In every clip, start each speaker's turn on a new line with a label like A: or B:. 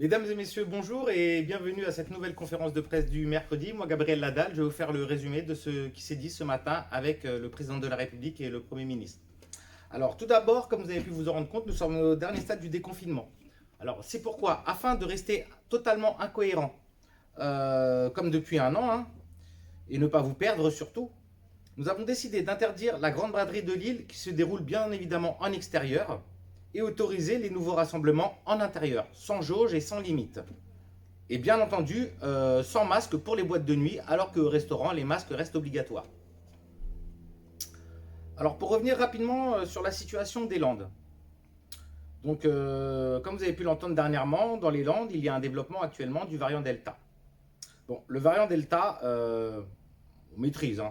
A: Mesdames et messieurs, bonjour et bienvenue à cette nouvelle conférence de presse du mercredi. Moi, Gabriel Ladal, je vais vous faire le résumé de ce qui s'est dit ce matin avec le président de la République et le Premier ministre. Alors, tout d'abord, comme vous avez pu vous en rendre compte, nous sommes au dernier stade du déconfinement. Alors, c'est pourquoi, afin de rester totalement incohérent, comme depuis un an, et ne pas vous perdre surtout, nous avons décidé d'interdire la grande braderie de Lille qui se déroule bien évidemment en extérieur et autoriser les nouveaux rassemblements en intérieur, sans jauge et sans limite. Et bien entendu, sans masque pour les boîtes de nuit, alors qu'au restaurant, les masques restent obligatoires. Alors pour revenir rapidement sur la situation des Landes. Donc comme vous avez pu l'entendre dernièrement, dans les Landes, il y a un développement actuellement du variant Delta. Bon, le variant Delta, on maîtrise.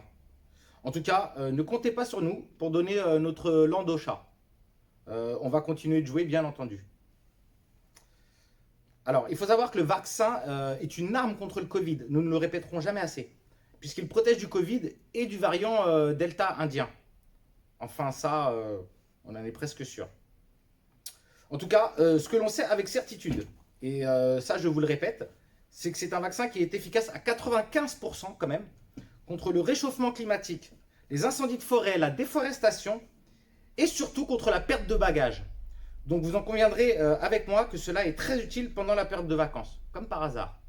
A: En tout cas, ne comptez pas sur nous pour donner notre lande au chat. On va continuer de jouer, bien entendu. Alors, il faut savoir que le vaccin est une arme contre le Covid. Nous ne le répéterons jamais assez. Puisqu'il protège du Covid et du variant Delta indien. Enfin, ça, on en est presque sûr. En tout cas, ce que l'on sait avec certitude, et ça, je vous le répète, c'est que c'est un vaccin qui est efficace à 95% quand même contre le réchauffement climatique, les incendies de forêt, la déforestation et surtout contre la perte de bagages. Donc vous en conviendrez avec moi que cela est très utile pendant la période de vacances, comme par hasard.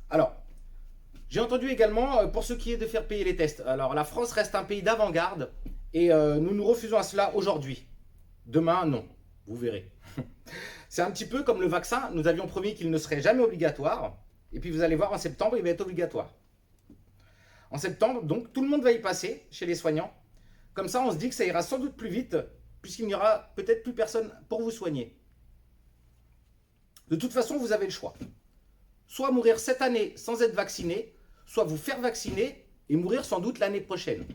A: Alors, j'ai entendu également pour ce qui est de faire payer les tests. Alors la France reste un pays d'avant-garde et nous nous refusons à cela aujourd'hui. Demain, non, vous verrez. C'est un petit peu comme le vaccin, nous avions promis qu'il ne serait jamais obligatoire, et puis vous allez voir en septembre, il va être obligatoire. En septembre, donc, tout le monde va y passer chez les soignants. Comme ça, on se dit que ça ira sans doute plus vite, puisqu'il n'y aura peut-être plus personne pour vous soigner. De toute façon, vous avez le choix. Soit mourir cette année sans être vacciné, soit vous faire vacciner et mourir sans doute l'année prochaine.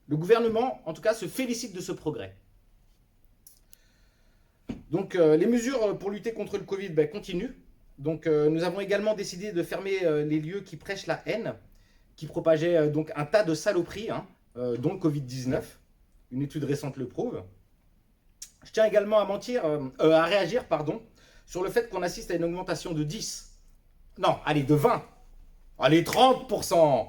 A: Le gouvernement, en tout cas, se félicite de ce progrès. Donc, les mesures pour lutter contre le Covid continuent. Donc, nous avons également décidé de fermer les lieux qui prêchent la haine, qui propageaient donc un tas de saloperies, dont le Covid-19. Une étude récente le prouve. Je tiens également à réagir sur le fait qu'on assiste à une augmentation de 10, non, allez, de 20, allez, 30%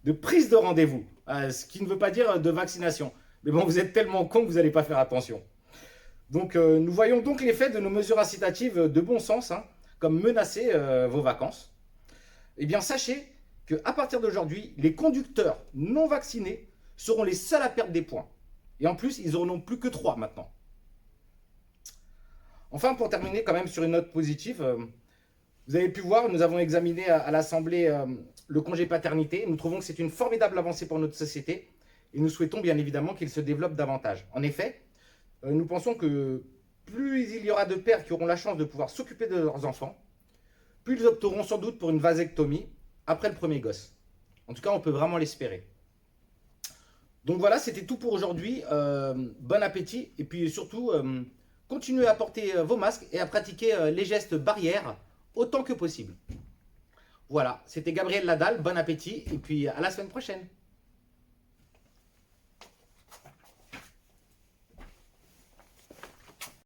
A: de prise de rendez-vous, ce qui ne veut pas dire de vaccination. Mais bon, vous êtes tellement cons que vous n'allez pas faire attention. Donc, nous voyons donc l'effet de nos mesures incitatives de bon sens, comme menacer vos vacances. Eh bien, sachez qu'à partir d'aujourd'hui, les conducteurs non vaccinés seront les seuls à perdre des points. Et en plus, ils n'en auront plus que 3 maintenant. Enfin, pour terminer quand même sur une note positive, vous avez pu voir, nous avons examiné à l'Assemblée le congé paternité. Nous trouvons que c'est une formidable avancée pour notre société et nous souhaitons bien évidemment qu'il se développe davantage. En effet, nous pensons que plus il y aura de pères qui auront la chance de pouvoir s'occuper de leurs enfants, plus ils opteront sans doute pour une vasectomie après le premier gosse. En tout cas, on peut vraiment l'espérer. Donc voilà, c'était tout pour aujourd'hui. Bon appétit et puis surtout, continuez à porter vos masques et à pratiquer les gestes barrières autant que possible. Voilà, c'était Gabriel Ladal, bon appétit et puis à la semaine prochaine.